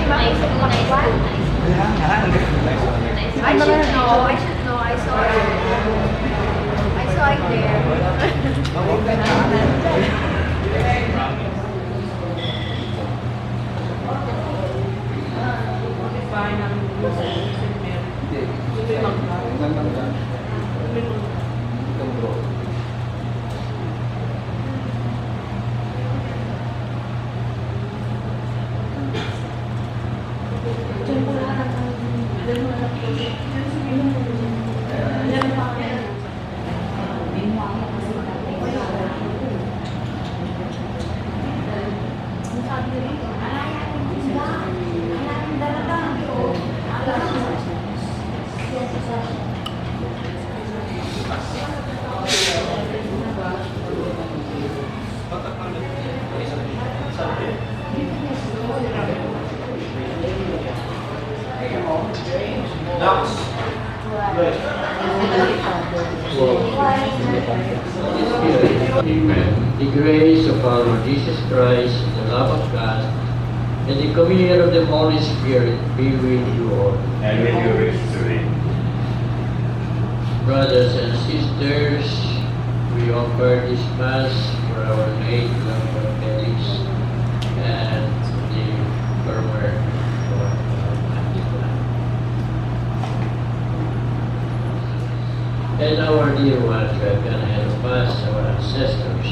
Nice two, nice two, nice two. Nice two. I should know. I should know. I saw it. I saw it there. Amen. The grace of our Lord Jesus Christ, the love of God, and the communion of the Holy Spirit be with you all. And with your spirit. Brothers and sisters, we offer this Mass for our late Lord Felix and the former and our dear ones who have gone ahead of us, our ancestors.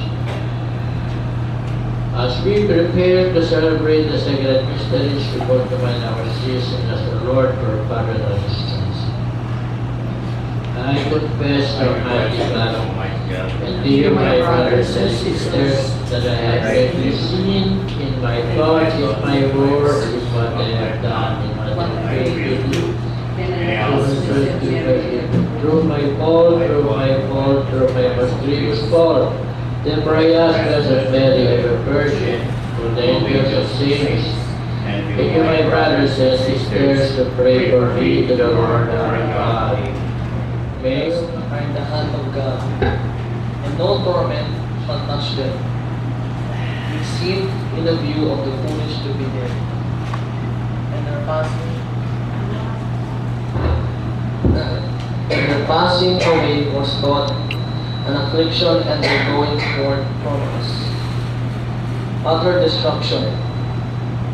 As we prepare to celebrate the sacred mysteries, we call to mind our season as the Lord for pardon of our sins. I confess, Almighty God, and to you, my brothers and sisters, that I have greatly sinned in my thoughts, in my words, in what I have done, in what I have failed. Through my fault, through my most grievous fault. Therefore I ask, Blessed Mary, ever Virgin, through the angels of saints, and you, my brothers and sisters, to pray for me to the Lord our God. May are in the hand of God, and no torment shall touch them. We sit in the view of the foolish to be dead, and their passing away was thought an affliction, and their going forth from us utter destruction,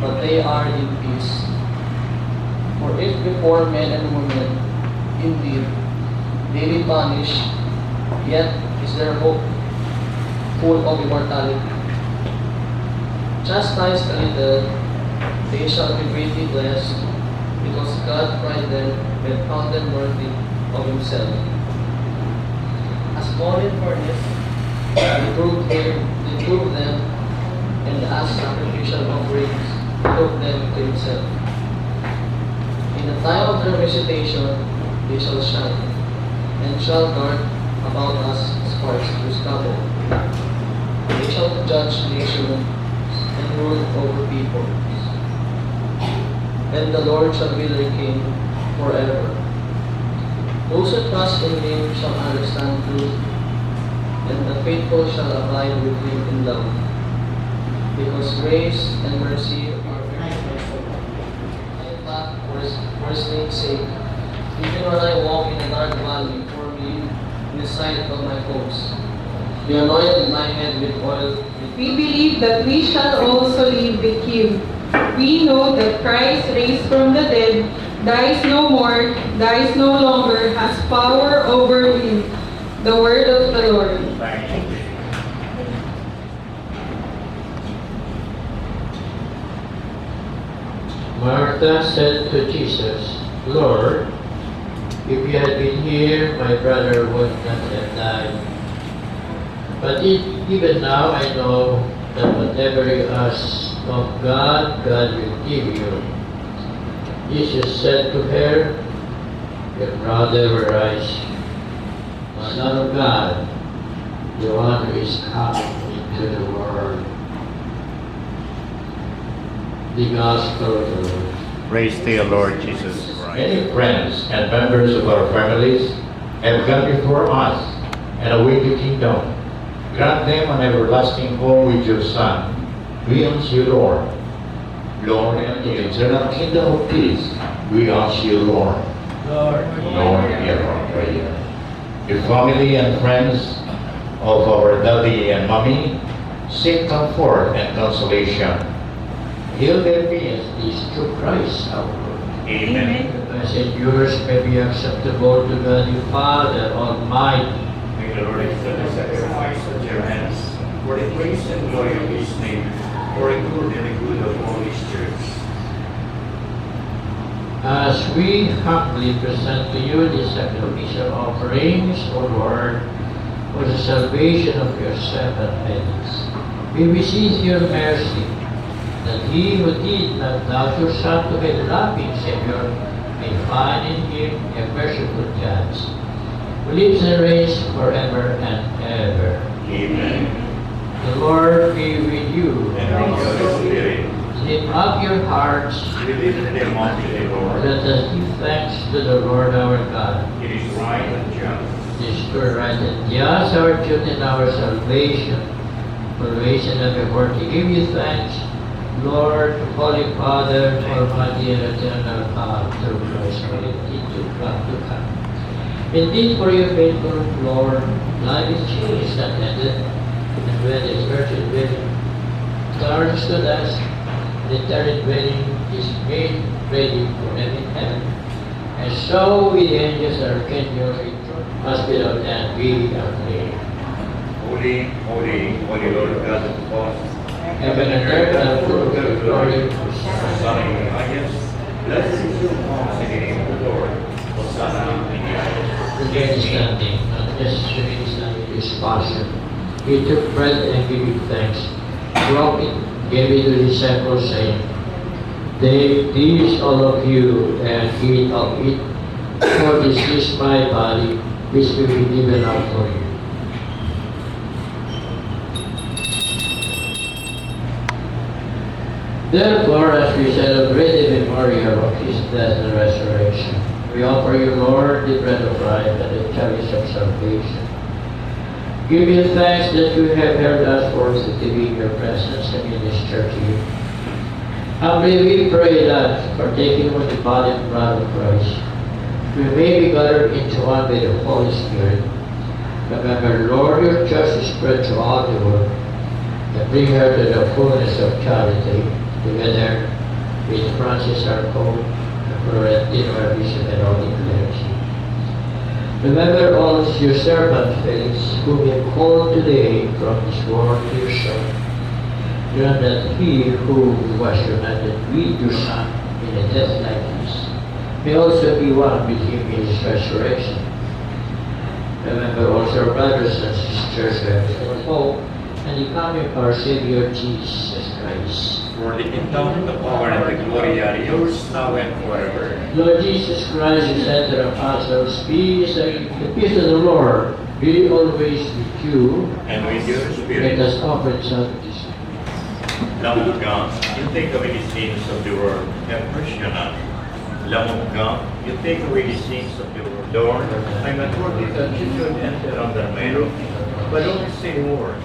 but they are in peace. For if before men and women indeed they be punished, yet is their hope full of immortality. Chastised a little, they shall be greatly blessed, because God tried them and found them worthy of Himself. As fallen furnace, He proved them, and as sacrificial offerings, took them to Himself. In the time of their visitation, they shall shine, and shall guard about us sparks through stubble. They shall judge nations and rule over peoples. And the Lord shall be their King forever. Those who trust in Him shall understand truth, and the faithful shall abide with Him in love, because grace and mercy are very faithful. I path for His name's sake, even when I walk in a dark valley, for me in the sight of my foes. You anointed my head with oil. We believe that we shall also live with you. We know that Christ, raised from the dead, dies no more, dies no longer, has power over you. The word of the Lord. Martha said to Jesus, Lord, if you had been here, my brother would not have died. But even now I know that whatever you ask of God, God will give you. Jesus said to her, your brother will rise. The Son of God, the one who is coming into the world. The Gospel of the Lord. Praise to you, Lord Jesus Christ. Many friends and members of our families have gone before us and await the kingdom. Grant them an everlasting home with your Son. We ask you, Lord. Lord, and to the eternal kingdom of peace, we ask you, Lord. Lord, Lord, hear our prayer. The family and friends of our daddy and mommy seek comfort and consolation. heal their pains, these through Christ our Lord. Amen. The message yours may be acceptable to God the Father Almighty. May the Lord accept the sacrifice of your hands for the praise and glory of his name, for the good and the good of all his church. As we humbly present to you the sacrificial offerings, O Lord, for the salvation of your servant Felix, we beseech your mercy, that he who did not doubt your Son to be the loving Savior may find in him a merciful judge, who lives and reigns forever and ever. Amen. The Lord be with you. And with your spirit, Lift up your hearts. we lift them up to the Lord. Let us give thanks to the Lord our God. It is right and just. This good, right, and just our duty and our salvation. Always and evermore to give you thanks, Lord, Holy Father, Almighty and eternal God, through Christ, to come. Indeed, for your faithful Lord, life is changed and ended, and when His virgin will turns to dust, the eternal dwelling is made ready for them in heaven. And so we the angels are continually hospital and we are praying. Holy, holy, holy Lord God of hosts, Heaven and earth are full of your glory. Hosanna in the highest. Blessed is who comes in the name of the Lord. Hosanna in the highest. Again standing, not necessarily standing, is passion. He took bread and gave you thanks, broke it, gave it to the disciples, saying, "Take this, all of you, and eat of it, for this is my body, which will be given up for you." Therefore, as we celebrate the memorial of His death and resurrection, we offer you, Lord, the bread of life and the chalice of salvation. Give you thanks that you have held us forth to be in your presence and minister to you. Humbly we pray that, partaking of the body and blood of Christ, we may be gathered into one by the Holy Spirit. Remember, Lord, your church is spread throughout the world, and bring her to the fullness of charity, together with Francis our Pope, and Florentino our Bishop, and all the clergy. Remember also your servant Felix, whom you have called today from this world to yourself. Grant that he who was united with your Son in a death like his may also be one with him in his resurrection. Remember also our brothers and sisters who have the hope and the coming of our Savior Jesus Christ. For the kingdom, the power, and the glory are yours now and forever. Lord Jesus Christ, you said to the apostles, "Peace, the peace of the Lord be always with you." And with your Let spirit, us offer sacrifice. Lamb of God, you take away the sins of the world. Have mercy on us. Lamb of God, you take away the sins of the world. Lord, I'm not worthy that you should enter under my roof, but only say the word.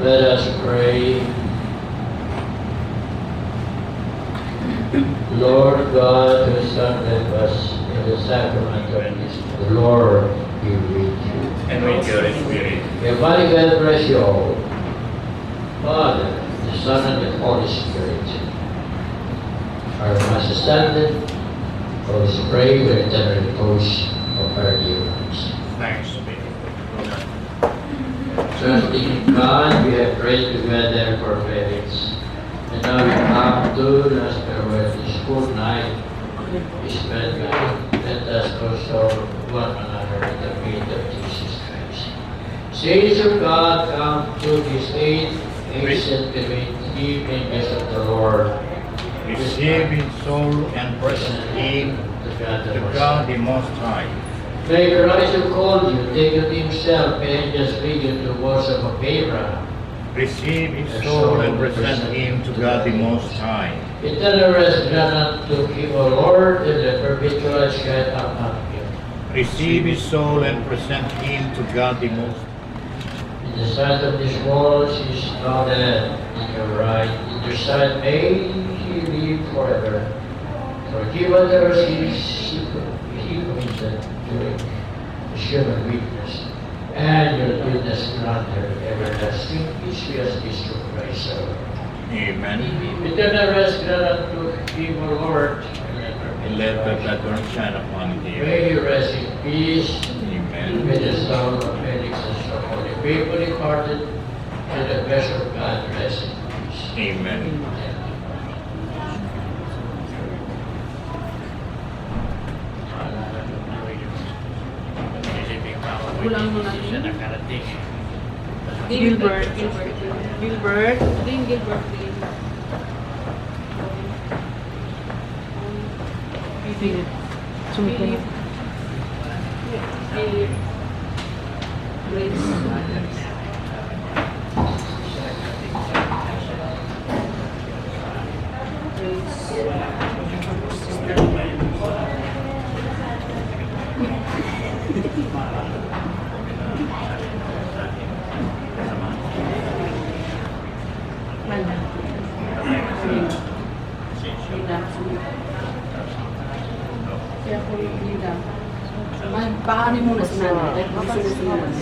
Let us pray. Lord God, who strengthened us in the sacrament of this, the Lord be with you. And with your spirit. May Almighty God bless you all. Father, the Son, and the Holy Spirit. Our Master standeth, let us pray with the eternal repose of our dear ones. Thanks be to God. Trusting in God, we have prayed together for Felix, And now we come to last farewell, this good night is spent with. Let us console one another in the faith of Jesus Christ. Saints of God, come to this aid, hasten to meet the angels of the Lord. Receive in soul and present him to God the Most High. May Christ who called you take unto himself and angels lead you to the bosom of Abraham. Receive in soul and present him to God the Most High. Eternal rest grant unto him, O Lord, and the perpetual shine upon him. Receive his soul and present him to God the Most High. In the sight of this world, she is now dead. In your right, in your sight, may he live forever. Forgive whatever sins he committed during his human weakness, and your goodness grant her everlasting peace. We ask this through Christ our Lord. Amen. Eternal rest grant unto him, O Lord, And let the pattern shine upon him. may he rest in peace. Amen. May the soul of Felix and so holy people departed, and the best of God rest in peace. Amen. Gilbert. Gilbert. Din Gilbert. Philip. Philip. Philip. Grace. Paano muna si nanay? Gusto na si nanay.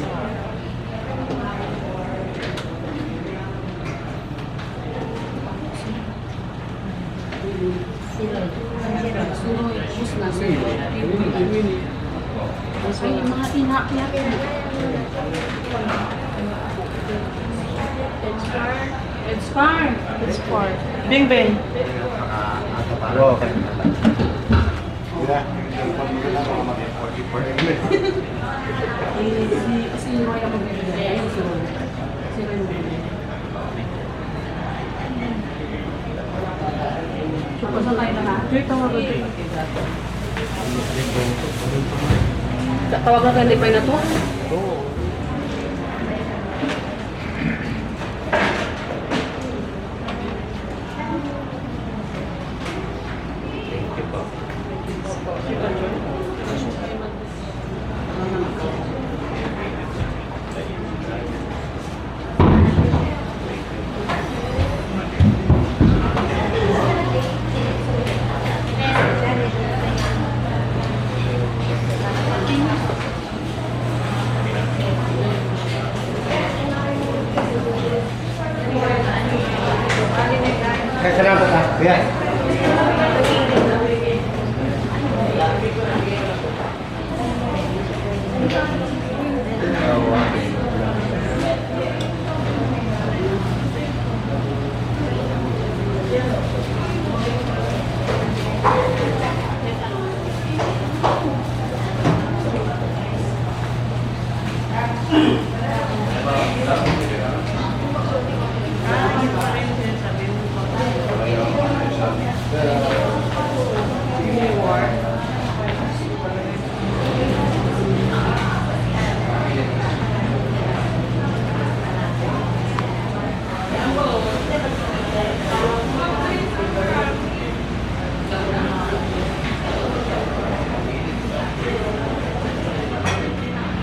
Ay, mga tinapilap. It's far. It's far. Bing Bing. Si Roy ang magbibigay. Ayun si Roy. Si Roy ang magbibigay. So, pasan tayo na ha? Tawag na tayo lipay na to? Oo. Salamat ha. Kuya.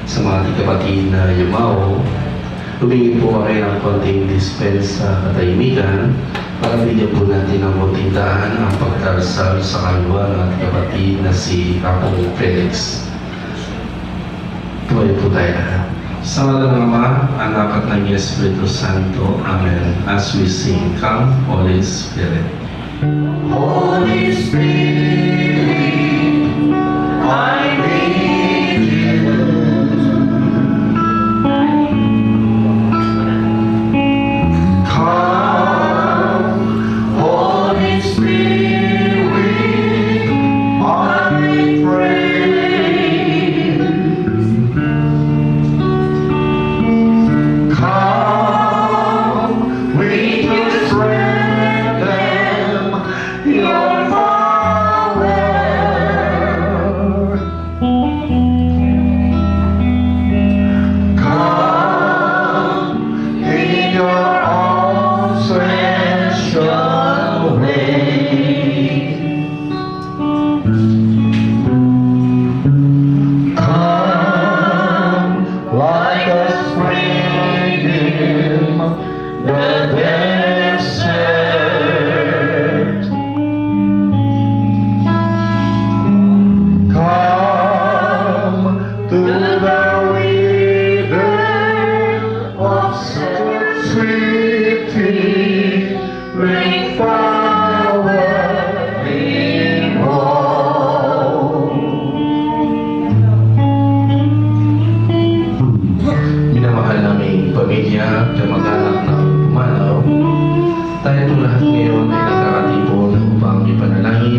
Sa mga kapatid na Yumao, humingi po kayo ng konting dispensa katahimikan para bigyan po natin ng konting daan ang pagdarasal sa kaluluwa ng ating kapatid na si Apong Felix. Tumayo po tayo lahat. Sa ngalan ng Ama, Anak at ng Espiritu Santo. Amen. As we sing, Come, Holy Spirit. Holy Spirit, I need you. Come,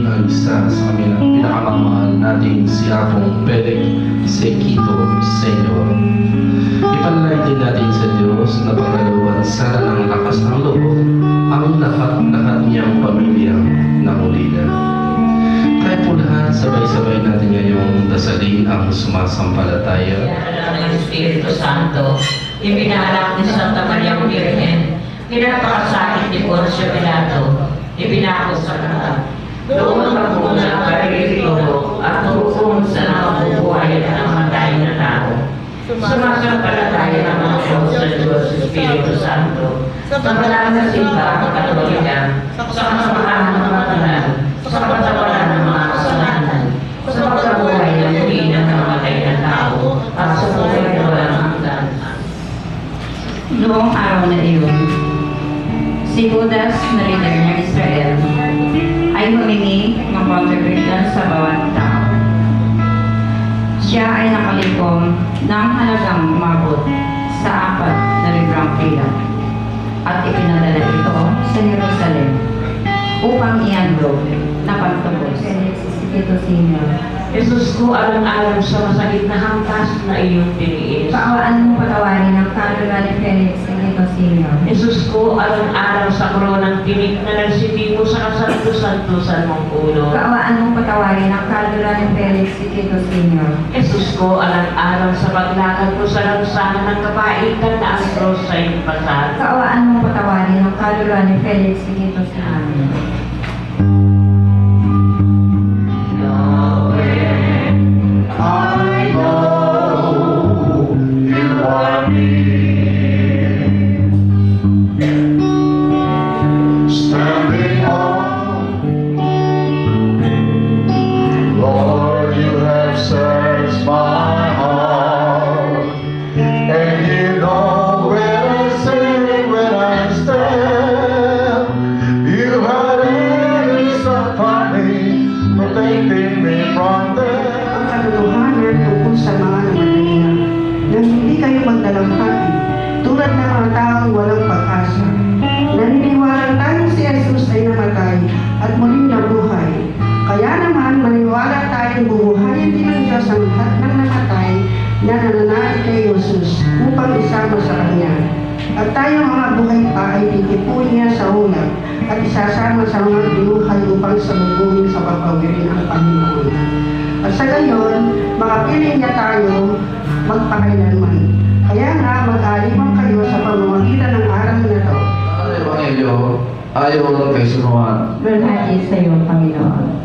natin ang isa sa kanilang pinakamamahal nating si Apong Felix Sequito Sr. Ipanalangin din natin sa Diyos na pagkalooban sana ng lakas ng loob ang lahat niyang pamilya na ulila. Kaya po lahat, sabay-sabay natin ngayong dasalin ang sumasampalataya. Ng Espiritu Santo, ibinahalak ni Santa Maria Virgen, pinapakasakit ni Poncio Pilato, ibinako sa kanta. Doon magmuna kay Kristo at hukom sa nakabubuhay at namatay na tao. Sumasampalataya ng mga Diyos sa Diyos Espiritu Santo, sa banal na simbahang Katolika, sa kasamahan ng mga banal, sa pagtawaran ng mga kasalanan, sa pagkabuhay ng muli ng namatay na tao, at sa buhay na walang hanggan. Noong araw na iyon, si Judas na leader ng Israel ay humingi ng contribution sa bawat tao. Siya ay nakalikom ng halagang umabot sa 4 na librang pilat at ipinadala ito sa Jerusalem upang ihandog na pagtubos. Ito Senior. Jesus ko, alang-alang sa masakit na hampas na iyong tiniis. Kaawaan mo patawarin ang kaluluwa ni Felix Ito Senior. Jesus ko, alang-alang sa koronang tinik na nagsiti mo sa kasanto-santusan mong ulo. Kaawaan mo patawarin ang kaluluwa ni Felix Ito Senior. Jesus ko, alang-alang sa paglakad mo sa lansangan ng kapaitan na ang cross sa iyong pasal. Kaawaan mo patawarin ang kaluluwa ni Felix Ito Senior. I know you are near, standing on. Lord, you have searched my heart, and you know where I sit, when I stand. You had hands upon me, protecting me from them. Katotohanan tungkol sa mga namatay na hindi kayo magdalamhati tulad ng mga taong walang pag-asa. Naniniwala tayong si Jesus ay namatay at muling nabuhay. Kaya naman maniwala tayong bubuhayin din ng Diyos ang lahat ng namatay na nananalig kay Jesus upang isama sa Kanya. At tayong mga buhay pa ay titipuin niya sa ulap at isasama sa mga binuhay upang salubungin sa papawirin ang Panginoon. At sa gayon, makapiling niya tayo magpakailanman. Kaya nga, mag-alibang kayo sa pamamagitan ng araw na ito. Ang Ebanghelyo ayon kay San Juan. Berhati sa iyo, Panginoon.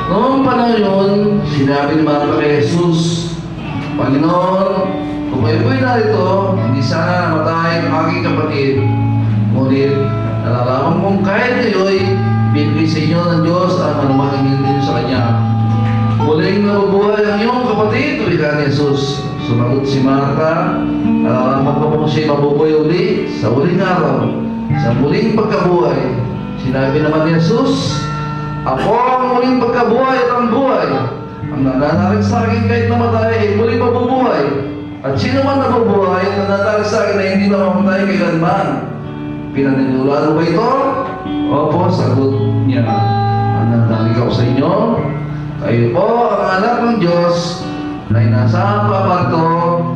Noong panahon yun, sinabi ni Marta kay Jesus, Panginoon, kung kayo narito, hindi sana namatay ang aking kapatid. Ngunit, nalalaman kong kahit kayo'y binigay sa inyo ng Diyos ang manumangin din sa Kanya. Muling nabubuhay ang iyong kapatid, wika ni Jesus. Sumagot si Marta, nalalaman ko kung siya'y mabubuhay uli sa uling araw, sa muling pagkabuhay. Sinabi naman ni Jesus, ako ang muling pagkabuhay at ang buhay. Ang nananalig sa akin kahit namatay ay muling mabubuhay. At sino man nabubuhay at nananalig sa akin ay hindi mamamatay kailanman. Pinaniniwalaan mo ba ito? Opo, sagot niya. Ang nananalig ako sa inyo, kayo po ang anak ng Diyos na nasa paparto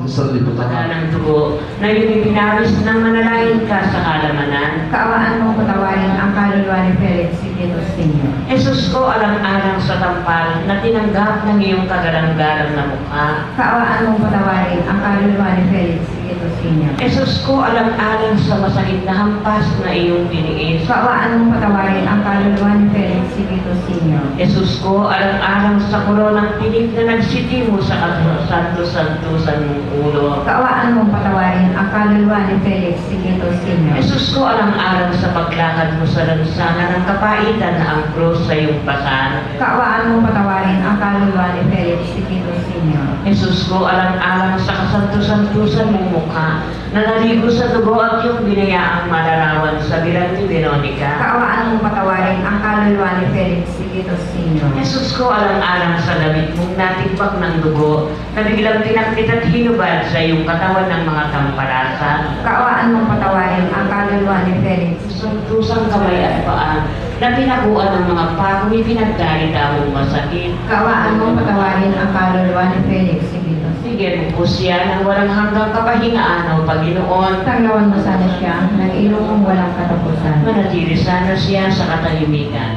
sa liputan. Ng dugo na ibinabis ng manalangin ka sa kalamanan. Kaawaan mo patawarin ang kaluluwa ni Felix Ito Senior. Jesus ko, alang-alang sa tampal na tinanggap ng iyong kagalang-galang na mukha. Kaawaan mo patawarin ang kaluluwa ni Felix Ito Senior. Jesus ko, alang-alang sa masakit na hampas na iyong tiniis. Kaawaan mo patawarin ang kaluluwa ni Felix Ito Senior. Jesus ko, alang-alang sa koronang tinik na nagsiti mo sa kasanto-santusan mong ulo. Kaawaan mo patawarin ang kaluluwa ni Felix Ito Senior. Jesus ko, alang-alang sa paglakad mo sa lansangan ng kapaitan na ang krus sa iyong pasan. Kaawaan mo patawarin ang kaluluwa ni Felix Ito Senior. Jesus ko, alang-alang sa kasanto-santusan mong mukha na naligo sa dugo at iyong binayaang malarawan sa bilang ni Veronica. Kaawaan mo patawarin patawarin ang kaluluwa ni Felix Sigito Sr. Jesus ko, alang-alang sa damit mong natigbak ng dugo, na biglang tinaklit at hinubad sa iyong katawan ng mga tampalasa. Kaawaan mong patawarin ang kaluluwa ni Felix. Tusang kamay at paa, na pinaguan ng mga pakong ipinagdarita mong masakit. Kaawaan mong patawarin ang kaluluwa ni Felix Sigito. Bigyan mo po siya ng walang hanggang kapahingaan o Panginoon. Tanglawan mo sana siya ng ilong walang katapusan. Manatili sana siya sa katahimikan.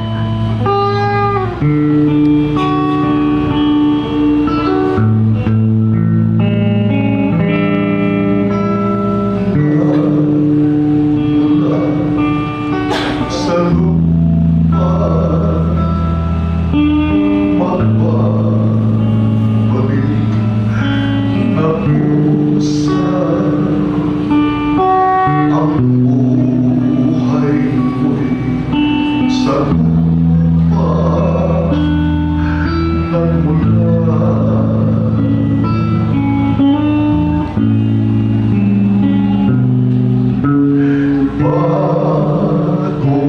Sa lupa, magbabalik na pusa ang buhay ko'y sa lupa nagmula. Bago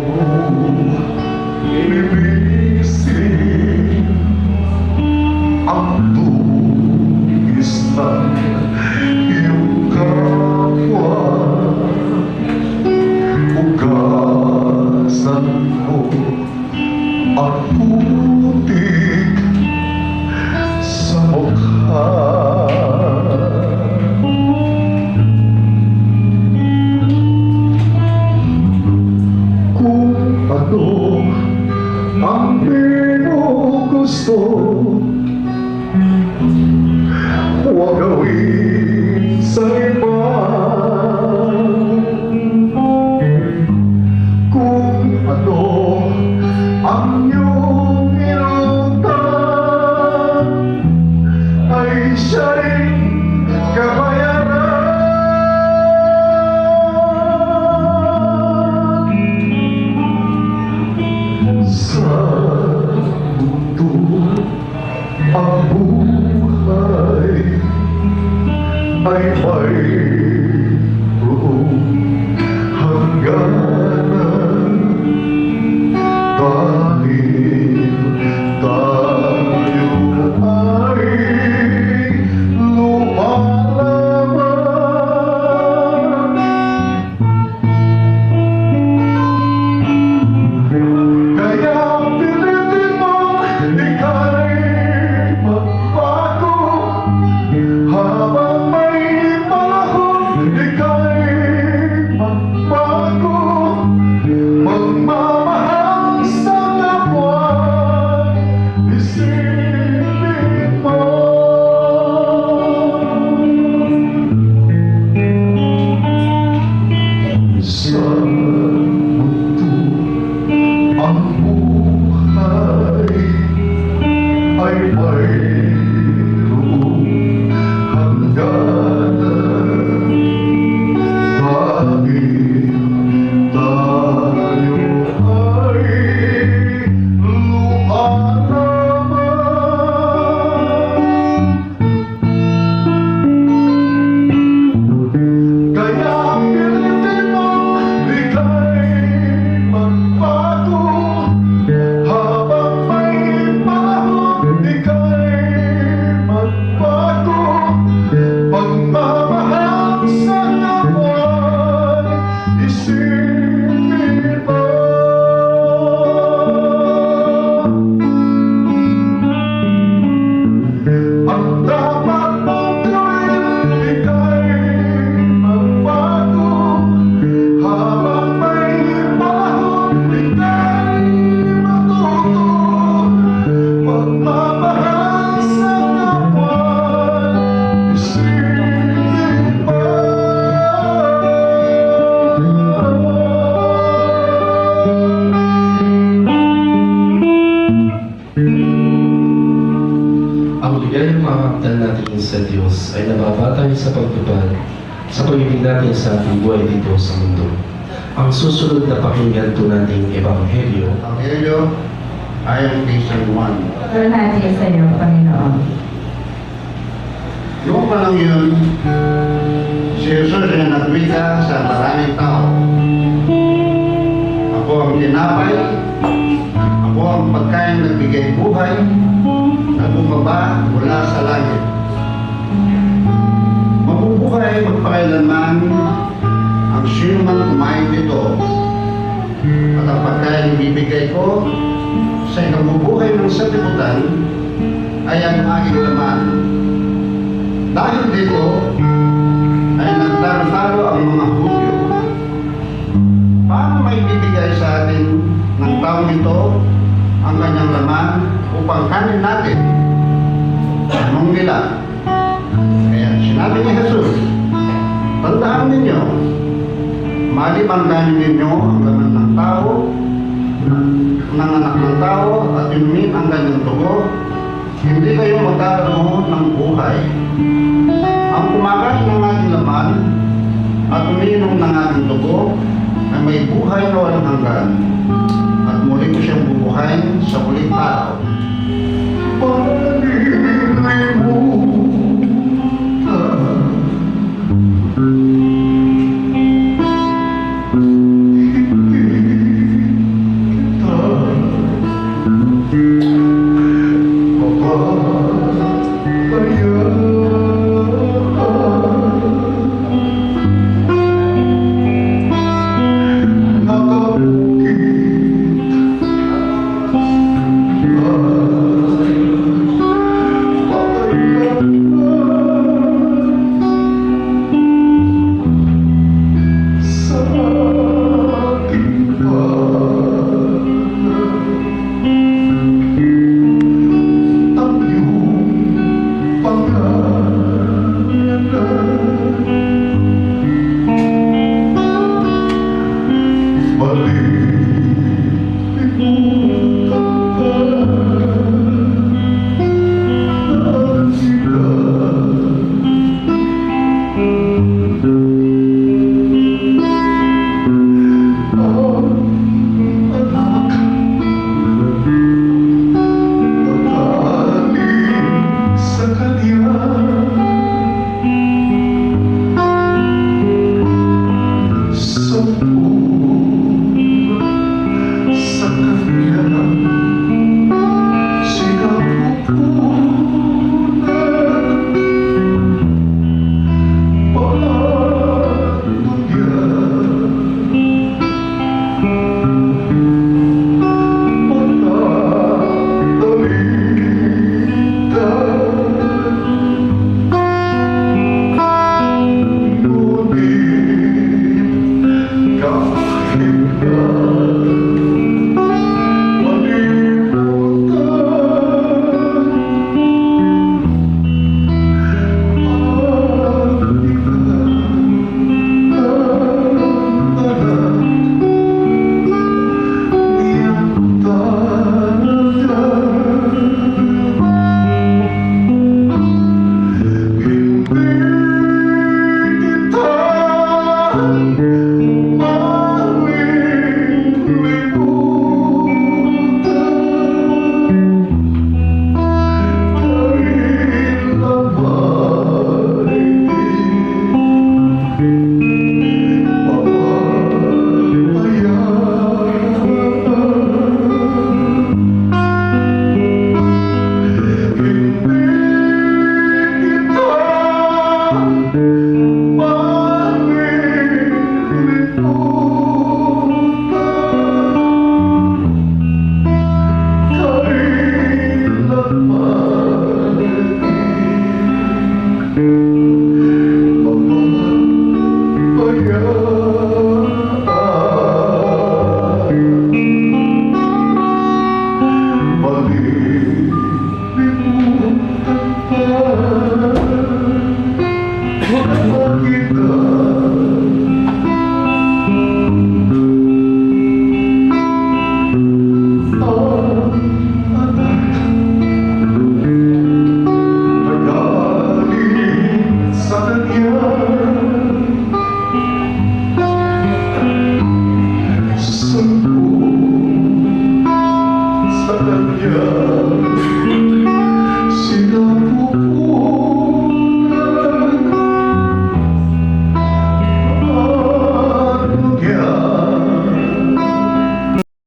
linisin ang tugis ng iyong kapwa, ugasan mo ang putik sa mukha. Kung ano ang gusto, huwag gawin sa iba. Kung ano ang iyong inutang, ay siya rin kabayaran. Sa mundo ang buhay ay mayroong hangganan, dahil tayo ay lumalaban. Kaya pilitin mo ika'y magbago, habang may panahon ika'y magbago. Magmamahal sa kapwa, isipin mo. Sa mundo ang buhay ay mayroong hangganan, dahil tayo ay lumalaban. Kaya pilitin mo ika'y magbago, habang may panahon ika'y magbago. Pagmamahal sa kapwa, isipin mo. Ang dapat mong gawin ika'y magbago, habang may panahon ika'y matuto. Pagmamahal sa kapwa, isipin mo. Ang ligayang makakaptan natin sa Diyos ay nababatay sa pagtupad sa pag-ibig natin sa ating buhay dito sa mundo. Ang susunod na pakinggan po nating Ebanghelyo Evangelyo ayon kay San Juan. Kalahati sa iyo, Panginoon. Noong panahon yun, si Jesus ay nagwika sa maraming tao. Ako ang tinapay, ako ang pagkain nagbigay buhay, na bumaba mula sa langit. Mabubuhay magpakailanman ang sino man kumain nito, at ang pagkain ibibigay ko sa ikabubuhay ng sanlibutan ay ang aking laman. Dahil dito ay nagtalo ang mga Hudyo. Paano may bibigay sa atin ng taong ito ang kanyang laman upang kanin natin? Tanong nila. Kaya sinabi ni Jesus, tandaan ninyo, malibang kanin ninyo ang laman ng tao, ng anak ng tao, at inumin ang kanyang dugo, hindi kayo magkakaroon ng buhay. Ang kumakain ng aking laman at umiinom ng aking dugo ay may buhay na walang hanggan.